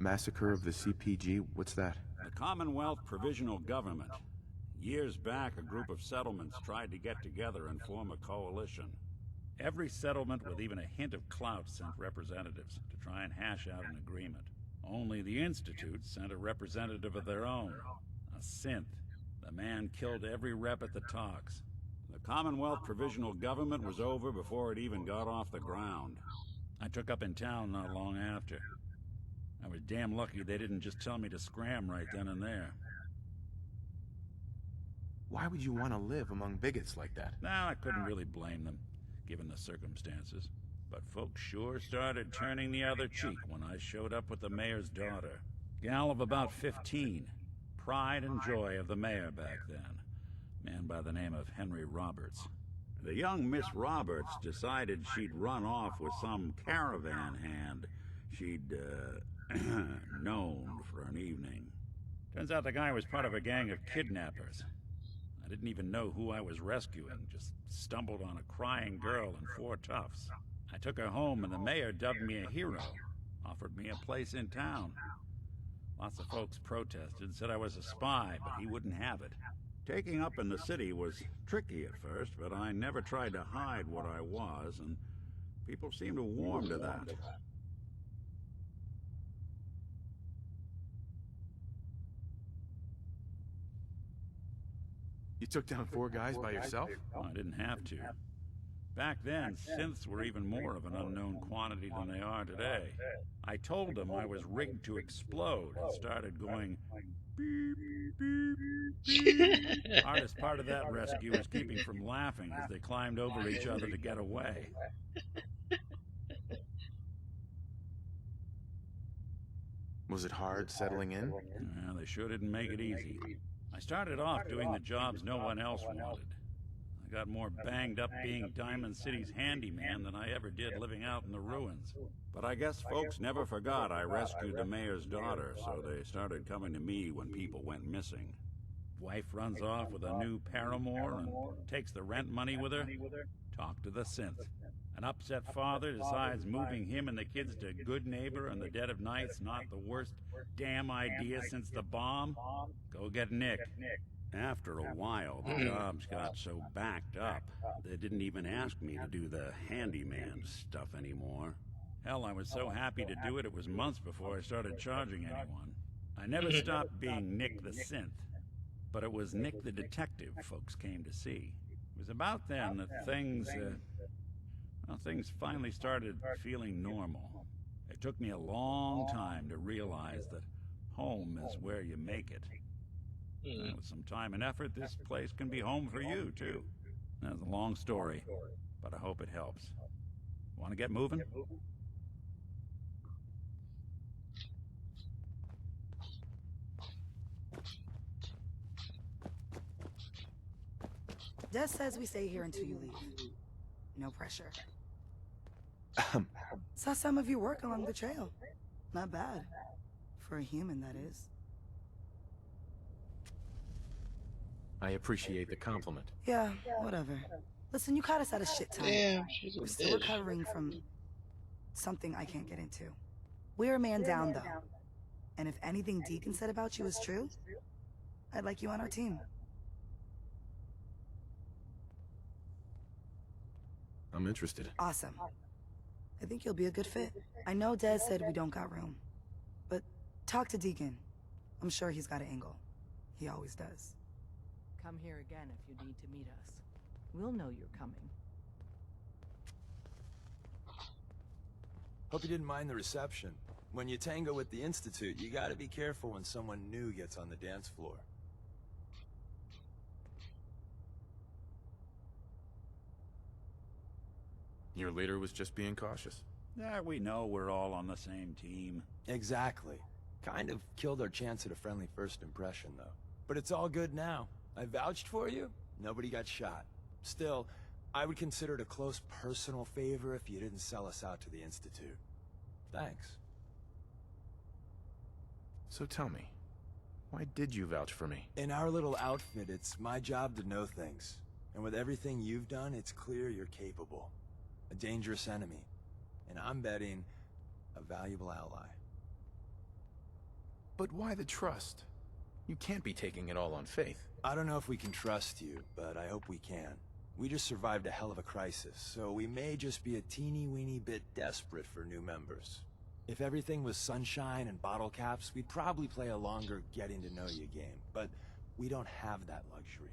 Massacre of the CPG? What's that? The Commonwealth Provisional Government. Years back, a group of settlements tried to get together and form a coalition. Every settlement with even a hint of clout sent representatives to try and hash out an agreement. Only the Institute sent a representative of their own, a synth. The man killed every rep at the talks. The Commonwealth Provisional Government was over before it even got off the ground. I took up in town not long after. I was damn lucky they didn't just tell me to scram right then and there. Why would you want to live among bigots like that? Now, I couldn't really blame them, given the circumstances. But folks sure started turning the other cheek when I showed up with the mayor's daughter. Gal of about 15. Pride and joy of the mayor back then. Man by the name of Henry Roberts. The young Miss Roberts decided she'd run off with some caravan hand she'd, known for an evening. Turns out the guy was part of a gang of kidnappers. I didn't even know who I was rescuing, just stumbled on a crying girl and 4 toughs. I took her home and the mayor dubbed me a hero, offered me a place in town. Lots of folks protested, said I was a spy, but he wouldn't have it. Taking up in the city was tricky at first, but I never tried to hide what I was, and people seemed to warm to that. You took down 4 guys by yourself? Well, I didn't have to. Back then, synths were even more of an unknown quantity than they are today. I told them I was rigged to explode and started going beep, beep, beep. Hardest part of that rescue was keeping from laughing as they climbed over each other to get away. Was it hard settling in? Yeah, they sure didn't make it easy. I started off doing the jobs no one else wanted. I got more banged up being Diamond City's handyman than I ever did living out in the ruins. But I guess folks never forgot I rescued the mayor's daughter, so they started coming to me when people went missing. Wife runs off with a new paramour and takes the rent money with her. Talk to the synth. An upset father decides moving him and the kids to Good Neighbor in the dead of night's not the worst damn idea since the bomb. Go get Nick. After a while, the jobs got so backed up, they didn't even ask me to do the handyman stuff anymore. Hell, I was so happy to do it, it was months before I started charging anyone. I never stopped being Nick the synth, but it was Nick the detective folks came to see. It was about then that things finally started feeling normal. It took me a long time to realize that home is where you make it. And with some time and effort, this place can be home for you, too. That's a long story, but I hope it helps. Want to get moving? Des says we stay here until you leave. No pressure. Saw some of your work along the trail. Not bad. For a human, that is. I appreciate the compliment. Yeah, whatever. Listen, you caught us at a shit time. Damn, she's a We're still bitch. recovering from something I can't get into. We're a man down, though. And if anything Deacon said about you is true, I'd like you on our team. I'm interested. Awesome. I think you'll be a good fit. I know Des said we don't got room, but talk to Deacon. I'm sure he's got an angle. He always does. Come here again if you need to meet us. We'll know you're coming. Hope you didn't mind the reception. When you tango with the Institute, you gotta be careful when someone new gets on the dance floor. Your leader was just being cautious. Yeah, we know we're all on the same team. Exactly. Kind of killed our chance at a friendly first impression, though. But it's all good now. I vouched for you. Nobody got shot. Still, I would consider it a close personal favor if you didn't sell us out to the Institute. Thanks. So tell me, why did you vouch for me? In our little outfit, it's my job to know things. And with everything you've done, it's clear you're capable. A dangerous enemy. And I'm betting, a valuable ally. But why the trust? You can't be taking it all on faith. I don't know if we can trust you, but I hope we can. We just survived a hell of a crisis, so we may just be a teeny-weeny bit desperate for new members. If everything was sunshine and bottle caps, we'd probably play a longer getting-to-know-you game, but we don't have that luxury.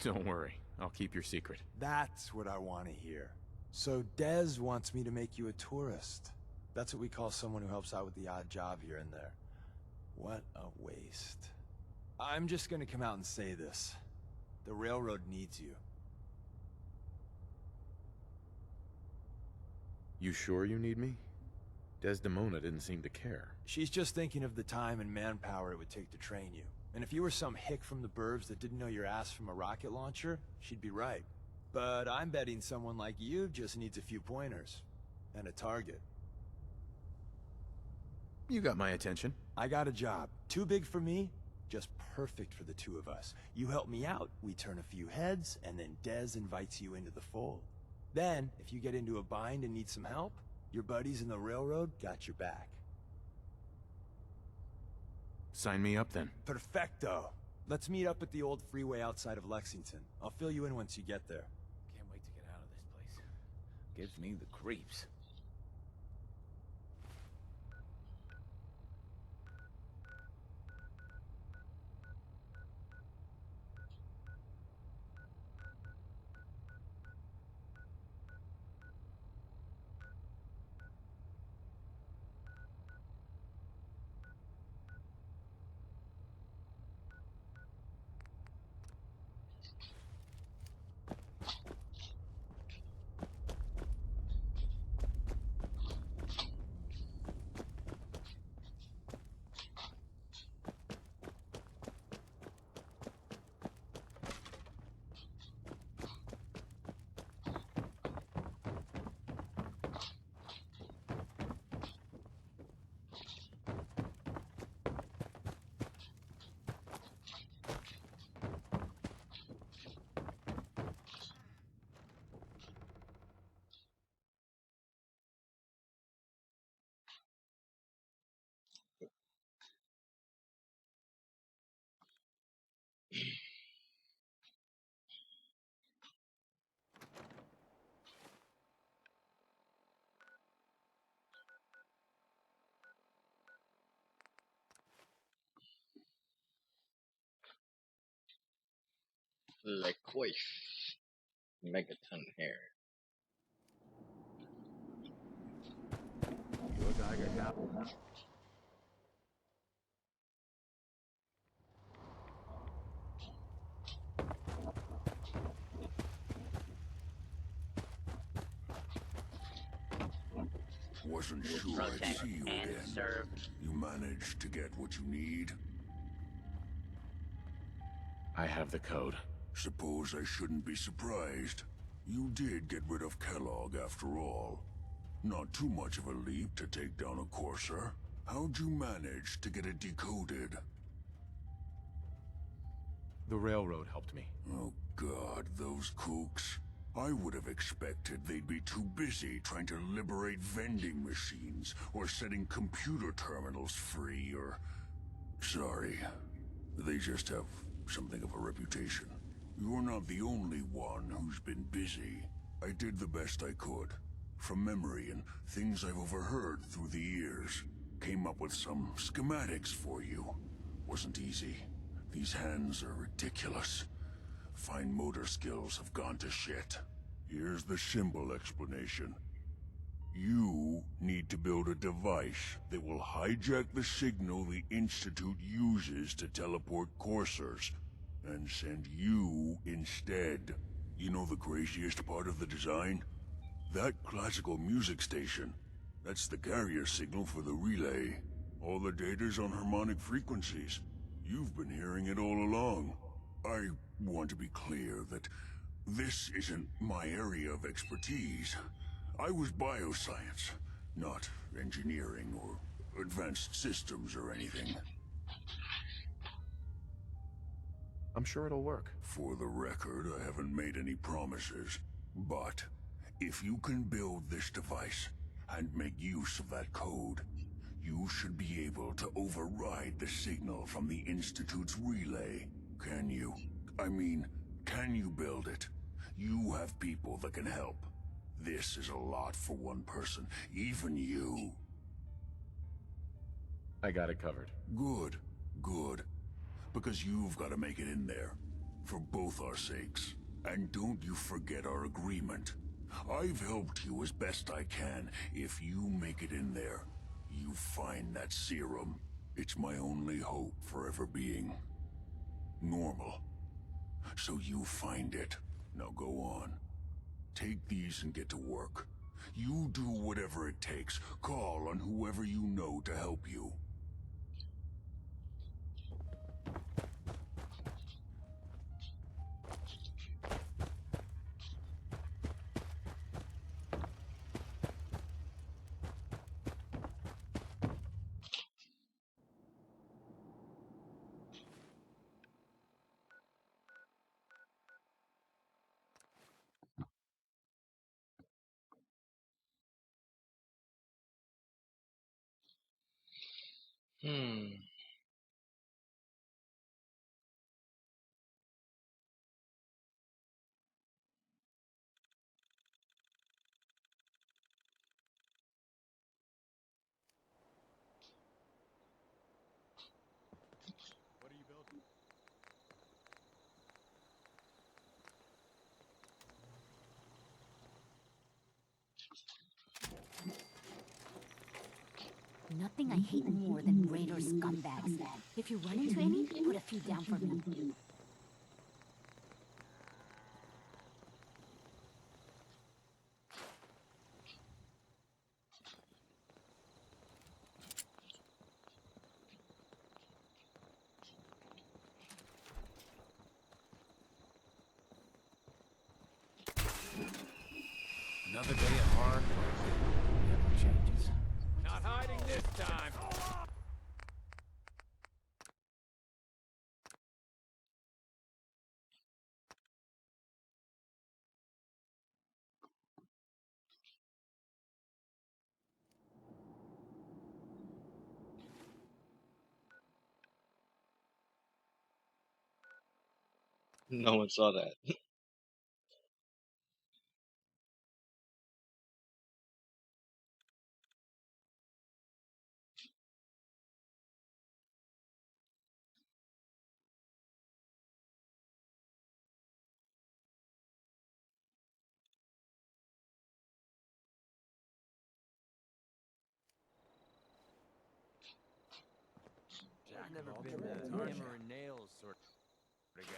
Don't worry, I'll keep your secret. That's what I want to hear. So Dez wants me to make you a tourist. That's what we call someone who helps out with the odd job here and there. What a waste. I'm just gonna come out and say this. The railroad needs you. You sure you need me? Desdemona didn't seem to care. She's just thinking of the time and manpower it would take to train you. And if you were some hick from the burbs that didn't know your ass from a rocket launcher, she'd be right. But I'm betting someone like you just needs a few pointers. And a target. You got my attention. I got a job. Too big for me, just perfect for the two of us. You help me out, we turn a few heads, and then Dez invites you into the fold. Then, if you get into a bind and need some help, your buddies in the railroad got your back. Sign me up then. Perfecto. Let's meet up at the old freeway outside of Lexington. I'll fill you in once you get there. Can't wait to get out of this place. Gives me the creeps. Le Coif. Megaton hair. Wasn't sure I'd see you again. You managed to get what you need? I have the code. Suppose I shouldn't be surprised. You did get rid of Kellogg after all. Not too much of a leap to take down a courser. How'd you manage to get it decoded? The railroad helped me. Oh God, those kooks. I would have expected they'd be too busy trying to liberate vending machines, or setting computer terminals free, or... Sorry. They just have something of a reputation. You're not the only one who's been busy. I did the best I could. From memory and things I've overheard through the years. Came up with some schematics for you. Wasn't easy. These hands are ridiculous. Fine motor skills have gone to shit. Here's the simple explanation. You need to build a device that will hijack the signal the Institute uses to teleport coursers, and send you instead. You know the craziest part of the design? That classical music station. That's the carrier signal for the relay. All the data's on harmonic frequencies. You've been hearing it all along. I want to be clear that this isn't my area of expertise. I was bioscience, not engineering or advanced systems or anything. I'm sure it'll work. For the record, I haven't made any promises, but If you can build this device and make use of that code, you should be able to override the signal from the Institute's relay. Can you? I mean, can you build it? You have people that can help. This is a lot for one person, even you. I got it covered. Good, good. Because you've got to make it in there. For both our sakes. And don't you forget our agreement. I've helped you as best I can. If you make it in there, you find that serum. It's my only hope for ever being normal. So you find it. Now go on. Take these and get to work. You do whatever it takes. Call on whoever you know to help you. Hmm. Nothing I hate more than raider scumbags. If you run into any, put a few down for me. Another day of hard work. Never changes. Not hiding this time. No one saw that. I've never been the hammer and nails sort of guy.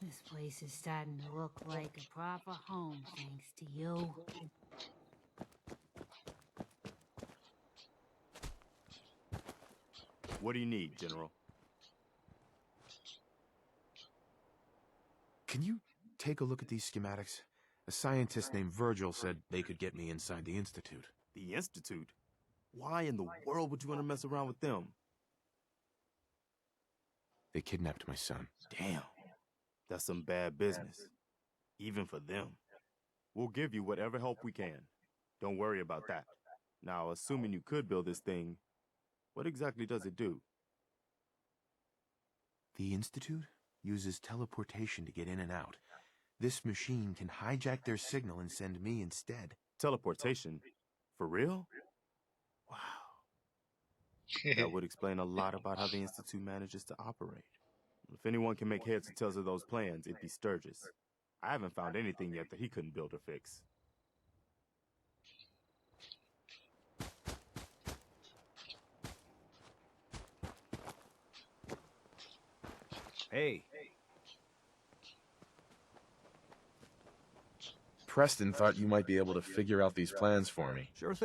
This place is starting to look like a proper home, thanks to you. What do you need, General? Can you take a look at these schematics? A scientist named Virgil said they could get me inside the Institute. The Institute? Why in the world would you want to mess around with them? They kidnapped my son. Damn. That's some bad business. Even for them. We'll give you whatever help we can. Don't worry about that. Now, assuming you could build this thing, what exactly does it do? The Institute uses teleportation to get in and out. This machine can hijack their signal and send me instead. Teleportation? For real? Wow. That would explain a lot about how the Institute manages to operate. If anyone can make heads or tails of those plans, it'd be Sturgis. I haven't found anything yet that he couldn't build or fix. Hey. Preston thought you might be able to figure out these plans for me. Sure thing.